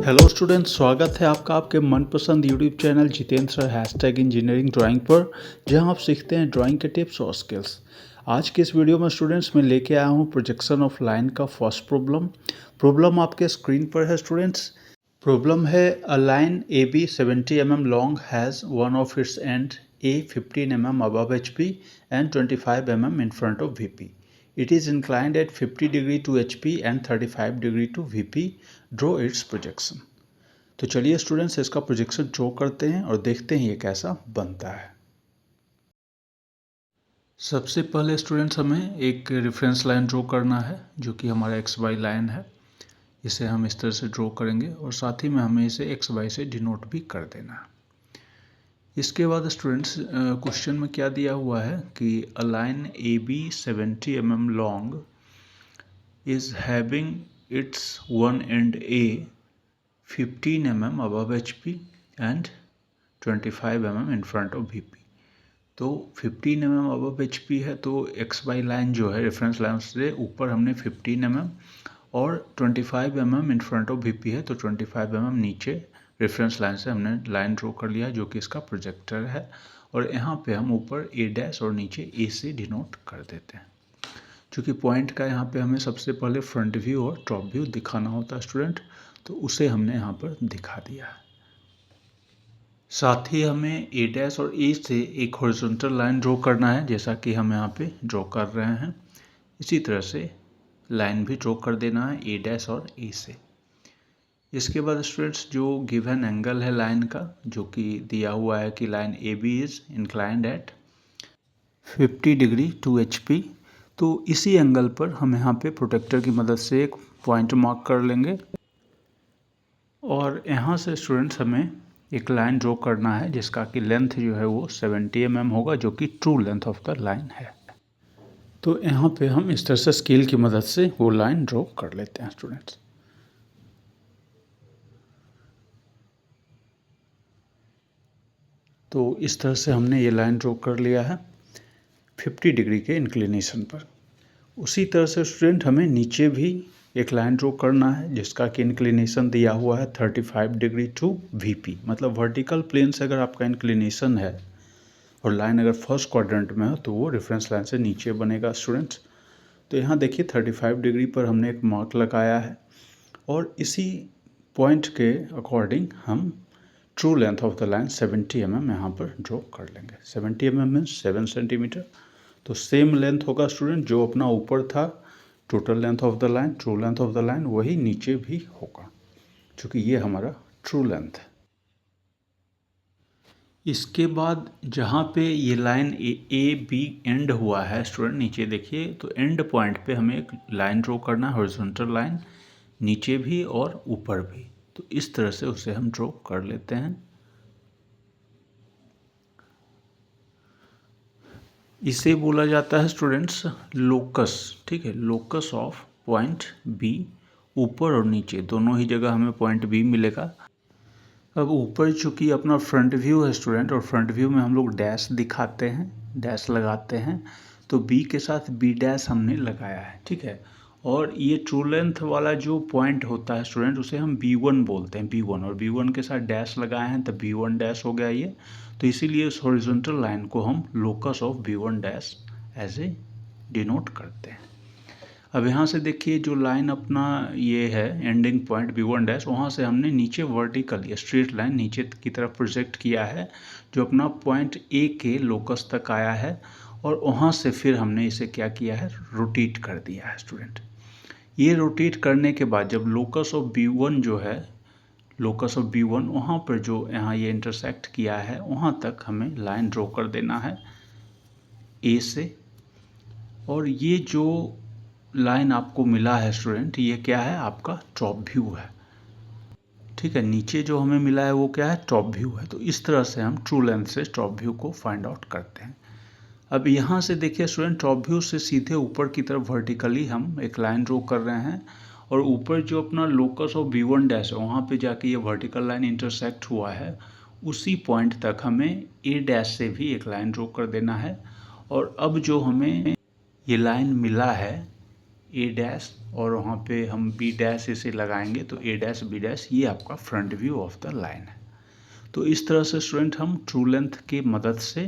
Hello students, स्वागत है आपका आपके मनपसंद YouTube channel Jitendra sir hashtag engineering drawing पर, जहां आप सीखते हैं ड्राइंग के टिप्स और स्किल्स। आज के इस वीडियो में स्टूडेंट्स मैं लेके आया हूं प्रोजेक्शन ऑफ लाइन का फर्स्ट प्रॉब्लम आपके स्क्रीन पर है स्टूडेंट्स। प्रॉब्लम है a line A B 70 mm long has one of its end A 15 mm above HP and 25 mm in front of VP. It is inclined at 50 degree to HP and 35 degree to VP. Draw its projection. तो चलिए students इसका projection draw करते हैं और देखते हैं ये कैसा बनता है। सबसे पहले स्टूडेंट्स हमें एक रेफरेंस लाइन ड्रॉ करना है जो कि हमारा एक्स वाई लाइन है। इसे हम इस तरह से ड्रॉ करेंगे और साथ ही में हमें इसे एक्स वाई से डिनोट भी कर देना है। इसके बाद स्टूडेंट्स क्वेश्चन में क्या दिया हुआ है कि a line A B 70 mm long is having its one end A 15 mm above HP and 25 mm in front of VP। तो 15 mm above HP है तो एक्स वाई लाइन जो है रेफरेंस लाइन से ऊपर हमने 15 mm और 25 mm in front of VP है तो 25 mm नीचे रेफरेंस लाइन से हमने लाइन ड्रॉ कर लिया जो कि इसका प्रोजेक्टर है। और यहाँ पे हम ऊपर ए डैश और नीचे ए से डिनोट कर देते हैं। चूँकि पॉइंट का यहाँ पे हमें सबसे पहले फ्रंट व्यू और टॉप व्यू दिखाना होता है स्टूडेंट, तो उसे हमने यहाँ पर दिखा दिया है। साथ ही हमें ए डैश और ए से एक हॉरिजॉन्टल लाइन ड्रॉ करना है जैसा कि हम यहाँ पे ड्रॉ कर रहे हैं। इसी तरह से लाइन भी ड्रॉ कर देना है ए डैश और ए से। इसके बाद स्टूडेंट्स जो गिवन एंगल है लाइन का जो कि दिया हुआ है कि line A B is inclined at 50 degree to HP, तो इसी एंगल पर हम यहाँ पे प्रोटेक्टर की मदद से एक पॉइंट मार्क कर लेंगे और यहाँ से स्टूडेंट्स हमें एक लाइन ड्रॉ करना है जिसका कि लेंथ जो है वो 70 mm होगा जो कि true length of the line है। तो यहाँ पे हम इस तरह से स्केल की मदद से वो लाइन ड्रॉ कर लेते हैं स्टूडेंट्स। तो इस तरह से हमने ये लाइन ड्रॉ कर लिया है 50 डिग्री के इंक्लिनेशन पर। उसी तरह से स्टूडेंट हमें नीचे भी एक लाइन ड्रॉ करना है जिसका कि इंक्लिनेशन दिया हुआ है 35 डिग्री टू VP, मतलब वर्टिकल प्लेन से अगर आपका इंक्लिनेशन है और लाइन अगर फर्स्ट क्वाड्रेंट में हो तो वो रेफरेंस लाइन से नीचे बनेगा स्टूडेंट्स। तो यहाँ देखिए 35 डिग्री पर हमने एक मार्क लगाया है और इसी पॉइंट के अकॉर्डिंग हम true length of the line 70 mm यहाँ पर ड्रॉ कर लेंगे। 70 mm मीन्स 7 सेंटीमीटर। तो सेम लेंथ होगा स्टूडेंट जो अपना ऊपर था total length of the line, true length of the line, वही नीचे भी होगा क्योंकि ये हमारा ट्रू लेंथ है। इसके बाद जहाँ पे ये लाइन ए बी एंड हुआ है स्टूडेंट नीचे देखिए, तो एंड पॉइंट पे हमें एक लाइन ड्रॉ करना है हॉरिजॉन्टल लाइन, नीचे भी और ऊपर भी। तो इस तरह से उसे हम ड्रॉ कर लेते हैं। इसे बोला जाता है स्टूडेंट्स लोकस, ठीक है, लोकस ऑफ पॉइंट बी। ऊपर और नीचे दोनों ही जगह हमें पॉइंट बी मिलेगा। अब ऊपर चूँकि अपना फ्रंट व्यू है स्टूडेंट और फ्रंट व्यू में हम लोग डैश दिखाते हैं, डैश लगाते हैं, तो बी के साथ बी डैश हमने लगाया है, ठीक है। और ये ट्रू लेंथ वाला जो पॉइंट होता है स्टूडेंट उसे हम B1 बोलते हैं, B1, और B1 के साथ डैश लगाए हैं तो B1 डैश हो गया ये। तो इसीलिए इस हॉरिजॉन्टल लाइन को हम locus of B1 dash as a denote करते हैं। अब यहाँ से देखिए जो लाइन अपना ये है एंडिंग पॉइंट B1 डैश, वहाँ से हमने नीचे वर्टिकल या स्ट्रेट लाइन नीचे की तरफ प्रोजेक्ट किया है जो अपना पॉइंट A के लोकस तक आया है और वहाँ से फिर हमने इसे क्या किया है, रोटेट कर दिया है स्टूडेंट। ये रोटेट करने के बाद जब लोकस ऑफ B1 जो है, लोकस ऑफ B1 वहाँ पर जो यहाँ ये इंटरसेक्ट किया है वहाँ तक हमें लाइन ड्रॉ कर देना है A से। और ये जो लाइन आपको मिला है स्टूडेंट ये क्या है, आपका टॉप व्यू है, ठीक है। नीचे जो हमें मिला है वो क्या है, टॉप व्यू है। तो इस तरह से हम ट्रू लेंथ से टॉप व्यू को फाइंड आउट करते हैं। अब यहाँ से देखिए स्टूडेंट टॉप व्यू से सीधे ऊपर की तरफ वर्टिकली हम एक लाइन ड्रॉ कर रहे हैं और ऊपर जो अपना लोकस ऑफ B1 डैश है वहाँ पे जाके ये वर्टिकल लाइन इंटरसेक्ट हुआ है, उसी पॉइंट तक हमें A डैश से भी एक लाइन ड्रॉ कर देना है। और अब जो हमें ये लाइन मिला है ए डैश और वहाँ पे हम बी डैश इसे लगाएंगे तो ए डैश बी डैश ये आपका front view of the line है। तो इस तरह से स्टूडेंट हम ट्रू लेंथ की मदद से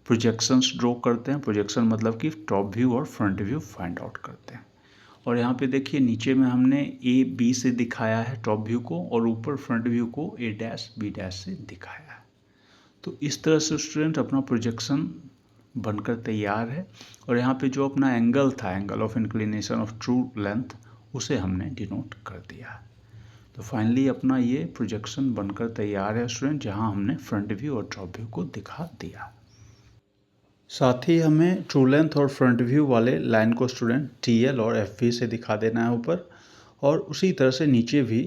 प्रोजेक्शंस ड्रॉ करते हैं। प्रोजेक्शन मतलब कि टॉप व्यू और फ्रंट व्यू फाइंड आउट करते हैं। और यहाँ पे देखिए नीचे में हमने ए बी से दिखाया है टॉप व्यू को और ऊपर फ्रंट व्यू को ए डैश बी डैश से दिखाया है। तो इस तरह से स्टूडेंट अपना प्रोजेक्शन बनकर तैयार है। और यहाँ पे जो अपना एंगल था, angle of inclination of true length, उसे हमने डिनोट कर दिया। तो फाइनली अपना ये प्रोजेक्शन बनकर तैयार है स्टूडेंट, जहाँ हमने फ्रंट व्यू और टॉप व्यू को दिखा दिया। साथ ही हमें ट्रू लेंथ और फ्रंट व्यू वाले लाइन को स्टूडेंट TL और FV से दिखा देना है ऊपर, और उसी तरह से नीचे भी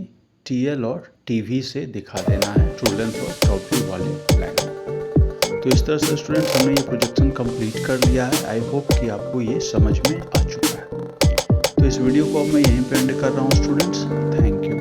TL और TV से दिखा देना है ट्रू लेंथ और टॉप व्यू वाले लाइन। तो इस तरह से स्टूडेंट हमने ये प्रोजेक्शन कंप्लीट कर लिया है। आई होप कि आपको ये समझ में आ चुका है। तो इस वीडियो को अब मैं यहीं पे एंड कर रहा हूँ स्टूडेंट्स। Thank you.